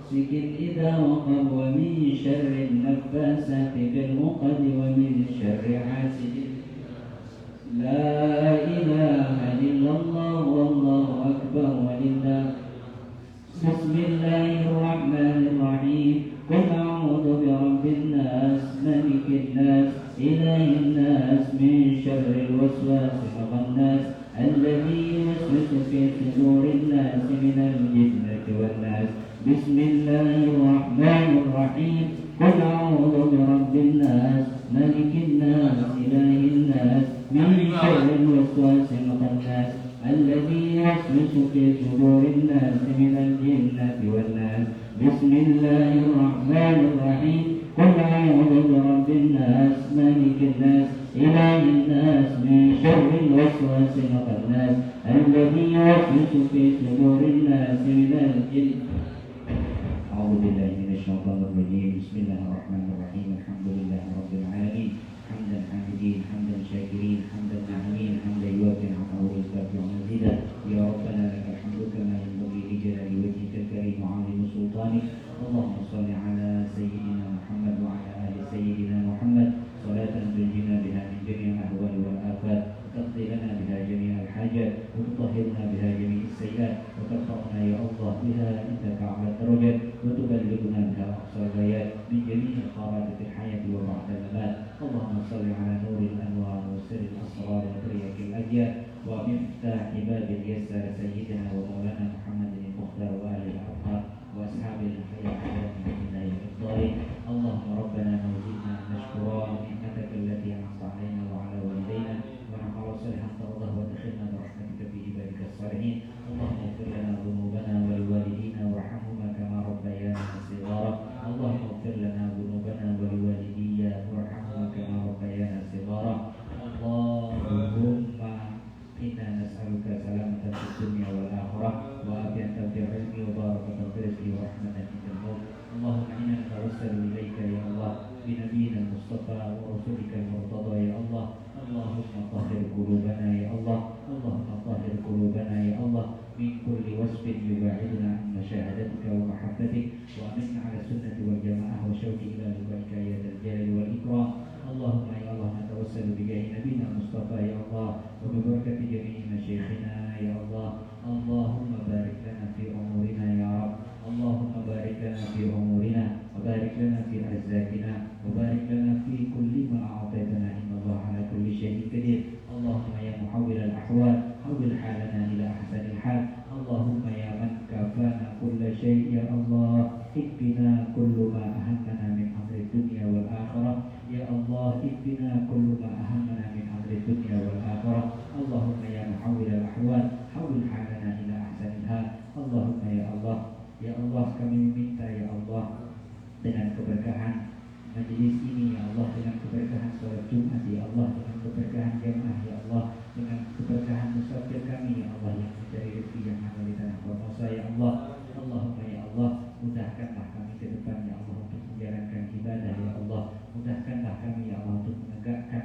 ghasiqin idza waqab wa min syarri naffasati bil 'uqad wa min syarri hasidin. La ilaha illallah wallahu akbar walillah. Bismillahirrahmanirrahim. Qul a'udzu birabbin nas malikin nas ilahin nas min syarril waswasil khannas alladzi yuwaswisu fi sudurin nas minal jinnati wan nas. Bismillahirrahmanirrahim. Qul a'udzu birabbin nas malikin nas ilahin nas min syarril waswasil khannas alladzi yuwaswisu fi sudurin nas minal jinnati wan nas. Bismillahirrahmanirrahim. Qul a'udzu birabbin nas malikin nas ilahin nas min syarril waswasil khannas alladzi yuwaswisu fi sudurin nas minal jinnati. أعوذ بالله من الشيطان الرجيم. بسم الله الرحمن الرحيم. الحمد لله رب العالمين حمدا حامدين حمدا شاكرين حمدا ناعمين حمدا يوافي نعمه ويستغفر مزيدا. يا ربنا لك الحمد كما ينبغي لجلال وجهك الكريم وعظيم سلطانك. اللهم صل على سيدنا محمد وعلى آل سيدنا محمد صلاة تنجينا بها من جميع الأهوال والآفات وتقضي لنا بها جميع الحاجات وتطهرنا بها جميع السيئات وترفعنا يا الله بها عندك أعلى الدرجات وتبلغنا بها أقصى الغايات من جميع خرائط الحياة وبعد الممات. اللهم صل على نور الأنوار وسر الأسرار وترياق الأجيال ومفتاح باب اليسر سيدنا ومولانا محمد المختار وآله الأطهار وأصحاب الحياة من الله الضالين. اللهم ربنا موزنا نشكر نعمتك التي أنعمت علينا وعلى والدينا ونعمل صالحا ترضاه وادخلنا برحمتك في عبادك الصالحين. اللهم اغفر لنا ذنوبنا ولوالدينا وارحمهما كما ربيانا صغارا. اللهم اغفر لنا ذنوبنا ولوالدينا وارحمهما كما ربيانا صغارا. اللهم إنا نسألك سلامة في الدنيا والآخرة وعافية في العلم وبركة في الرزق ورحمة عند الموت. اللهم إنا نتوسل إليك يا الله بنبينا المصطفى ورسولك المرتضى يا الله. اللهم طهر قلوبنا يا الله. اللهم طهر قلوبنا يا الله من كل وصف يباعدنا عن مشاهدتك ومحبتك وأمنا على السنة والجماعة وشوق إلى لقائك يا ذا الجلال والإكرام. اللهم يا الله نتوسل بجاه نبينا المصطفى يا الله وببركة جميع مشايخنا يا الله. اللهم بارك لنا في أمورنا يا رب. اللهم بارك لنا في أمورنا وبارك لنا في أرزاقنا وبارك لنا في كل ما أعطيتنا إن الله على كل شيء قدير. اللهم يا محول الأحوال حول حالنا إلى أحسن الحال. اللهم يا من كفانا كل شيء يا الله اكفنا كل ما أهمنا من أمر الدنيا والآخرة يا الله. اكفنا كل ما أهمنا من أمر الدنيا والآخرة. اللهم يا محول الأحوال حول حالنا إلى أحسن الحال. اللهم يا الله ya Allah kami meminta ya Allah dengan keberkahan majelis ini ya Allah, dengan keberkahan sholat Jumat ya Allah, dengan keberkahan jamaah ya Allah, dengan keberkahan musafir kami ya Allah yang mencari rezeki yang ada di tanah Formosa ya Allah. Allahumma ya Allah mudahkanlah kami ke depan ya Allah untuk menjalankan ibadah ya Allah. Mudahkanlah kami ya Allah untuk menegakkan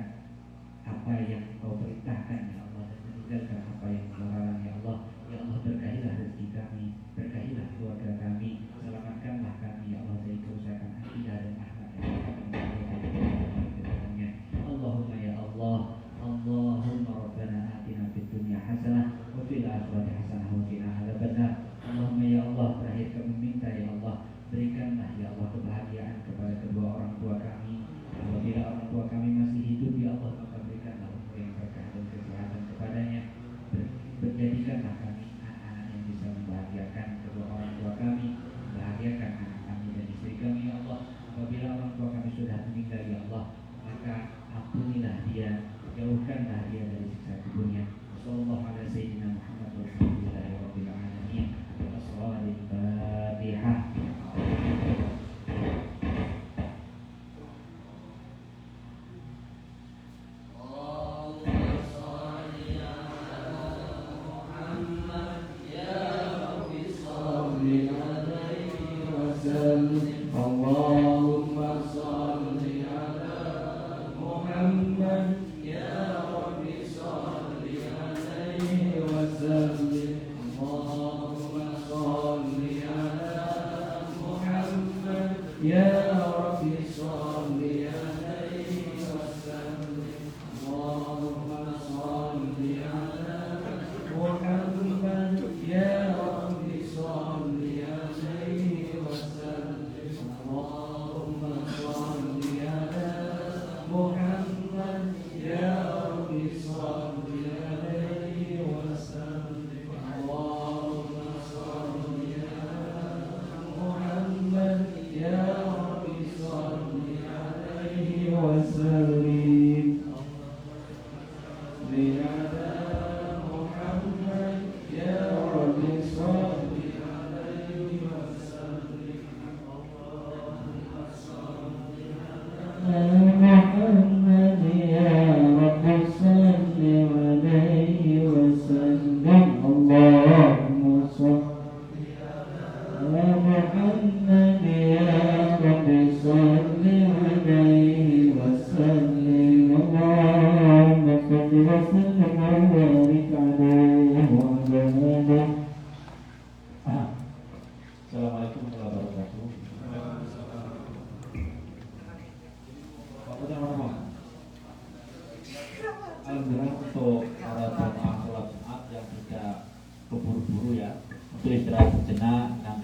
apa yang Kau perintahkan ya Allah dan meninggalkan apa yang Kau larang ya Allah. Ya Allah berkahilah rezeki kami, berkahilah keluarga kami, selamatkanlah kami ya Allah dari kerusakan akidah dan akhlak yang akan menjadikannya. Allahumma ya Allah, Allahumma rabbana atina fid dunya hasanah wa fil akhirati hasanah wa qina adzabannar. Allahumma ya Allah, terakhir kami minta ya Allah, berikanlah ya Allah kebahagiaan kepada kedua orang tua kami. Apabila orang tua kami masih hidup ya Allah, maka berikanlah umur yang berkah dan kesehatan kepadanya. Berjadikanlah kami anak-anak yang bisa membahagiakan kedua orang tua kami, membahagiakan anak kami dan istri kami ya Allah. Apabila orang tua kami sudah meninggal ya Allah, maka ampunilah dia, jauhkanlah dia dari siksa kuburnya. Sallallahu ala sayyidina Muhammad walhamdulillahi rabbil alamin. Al-Fatihah.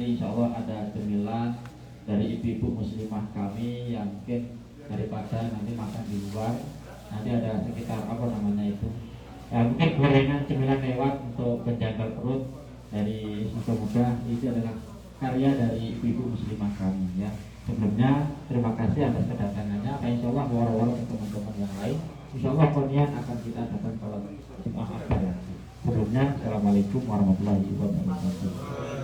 nanti insya Allah ada cemilan dari ibu-ibu muslimah kami yang mungkin daripada nanti makan di luar, nanti ada sekitar apa namanya itu, mungkin gorengan cemilan lewat untuk penjaga perut dari semoga itu adalah karya dari ibu-ibu muslimah kami ya. Sebelumnya terima kasih atas kedatangannya. Insya Allah war-war ke teman-teman yang lain. Insya Allah kemudian akan kita datang kalau Jumat akbar. Sebelumnya Assalamualaikum warahmatullahi wabarakatuh.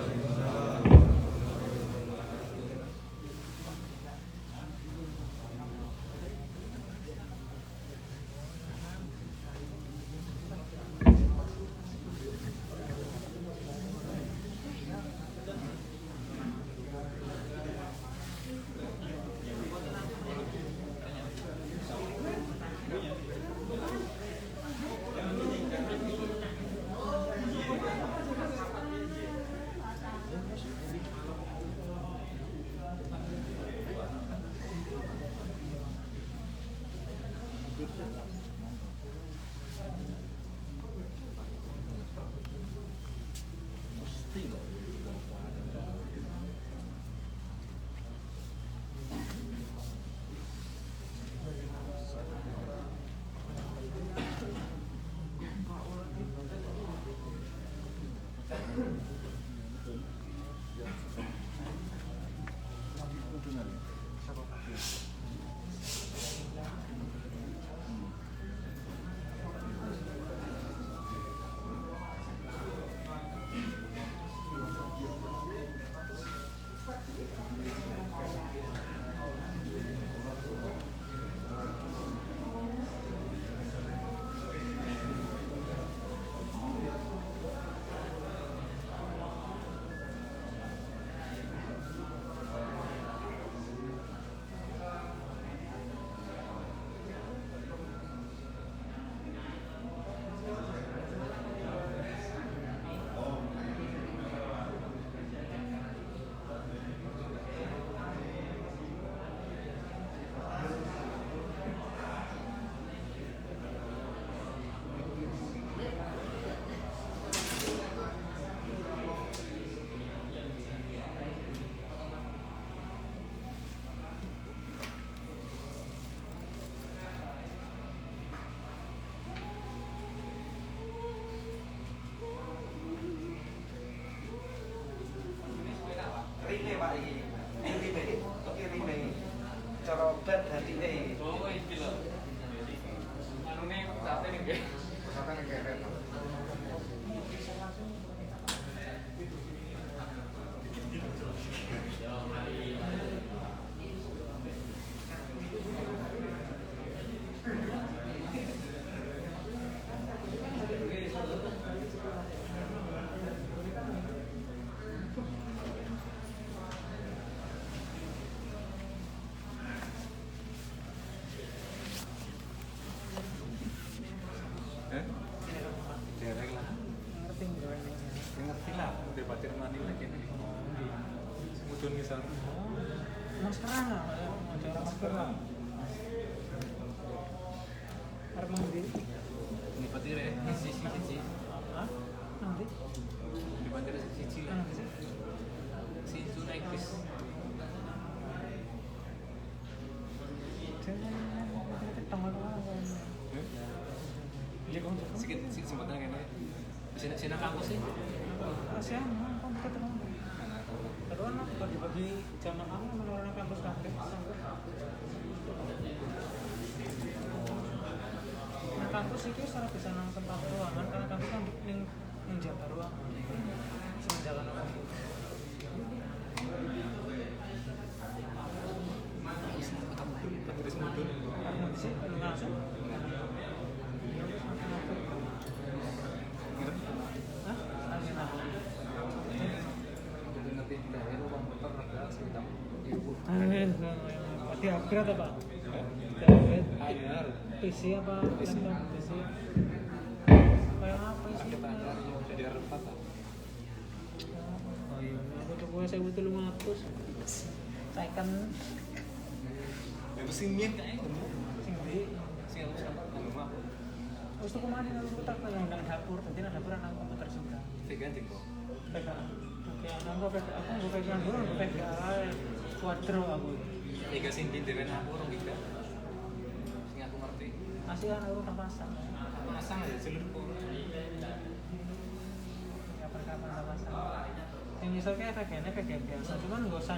Rime Pak iki. Rime. Oke rime. Cara bet hatine. Oh, iki lho. Anune sate ning nggih. Sate ning keret. Ngerti lah, udah batin mani lagi nih. Mudun misal. Maskeran lah, ada orang masker lah. Arep nanti, Ini patire sisi. hah? Nanti, Di patire sisi lah. nanti sih. Si itu naik bis. Dia kau cakap. Sikit sempatnya kayaknya. Sini kampus sih. Kasihan, kamu ketemu. Kedua anak bagi-bagi jamaah kamu menurut kampus kampus. Nah kampus itu secara bisa nang tempat ruangan karena kampus kan ning jaga ruangan. Sejalan apa? Terus mudun. Kamu sih langsung. Hah? Langsung apa? Ngerti daerah ruang motor agak sekitar. Di upgrade apa? Anyar. PC apa? PC. Laptop PC. Kayak apa sih? Jadi R4 lah. Oh iya, aku coba saya butuh 500. Saya kan Ya mesin mien kayaknya temu. sing di Sing aku sama rumah. terus kemarin aku tak yang dapur, nanti dapur anak komputer juga. Ganti kok. Oke. Ya, aku pegang dulu, aku pegang quadro aku. Tiga sing pindiran aku orang kita. Sing aku ngerti. Masih kan aku tak pasang. Masang aja seluruhku. Kapan-kapan tak pasang. Yang misalnya VGN biasa, cuman nggak usah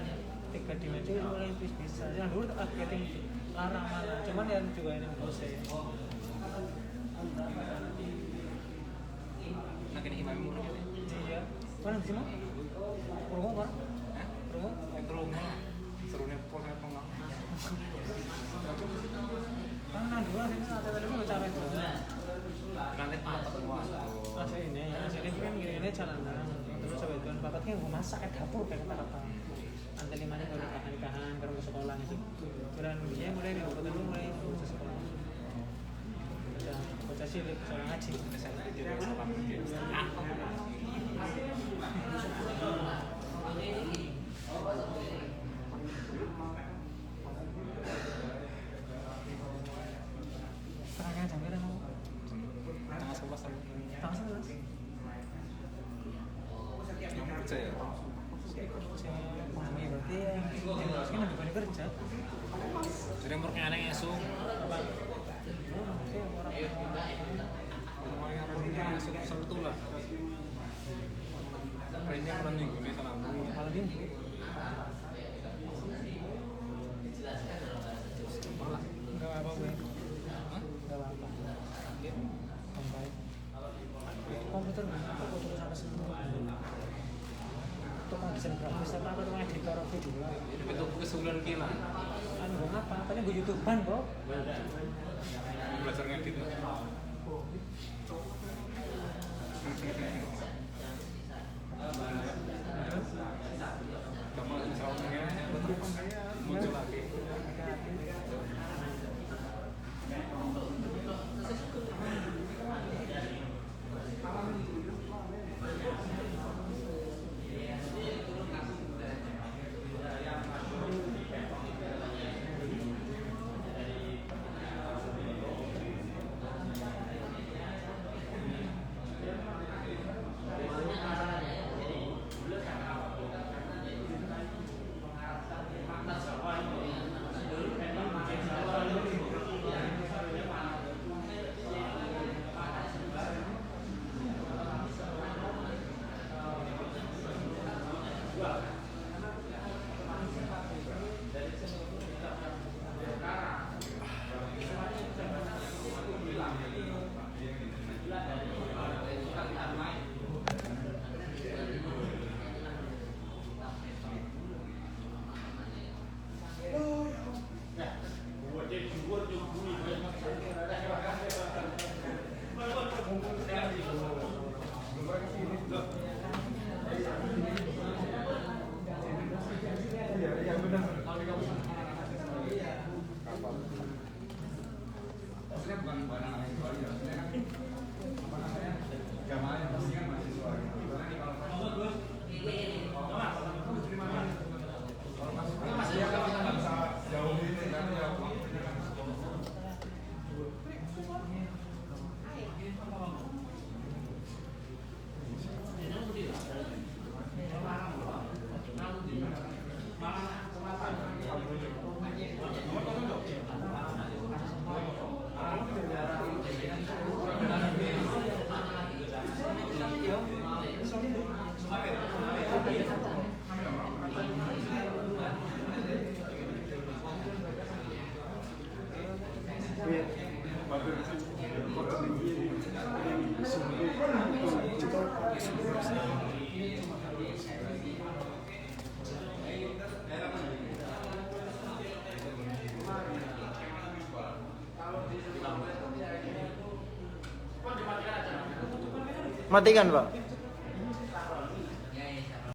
3 dimensi mulai bisa. Yang dulu aku getting larang mana, cuman yang juga ini proses. Nah kini imam murah gitu. Iya. Mana di sini? Rumah kan? Rumah? Rumah. Serunya pokoknya pengang. Kan dua sini ada tadi mau capek tuh. Nanti apa semua? Asli ini kan gini jalanan. Terus coba itu bapaknya mau masak ke dapur kayak kata-kata. Nanti limanya kalau nikahan kalau ke sekolah gitu. Kemudian dia mulai di kota dulu mulai ke sekolah. Udah baca cilik soal ngaji. Saya tidak salah. Serangnya jam berapa mau? Tanggal 11 tahun. Tanggal 11. Kamu percaya? Ini berarti yang harusnya lebih banyak kerja. Jadi umurnya aneh esok. Orang esok sentuh lah. Kayaknya orang minggu ini sama aku. Malam ini. Enggak apa-apa gue. Enggak apa-apa. Sampai. Komputer aku terus sampai semua. Tukang desain grafis apa tukang editor video. Itu kesulitan gila. Anu gue ngapa? Tadi gue YouTubean bro. Belajar ngedit lah. Kamu misalnya muncul lagi. Matikan, Pak.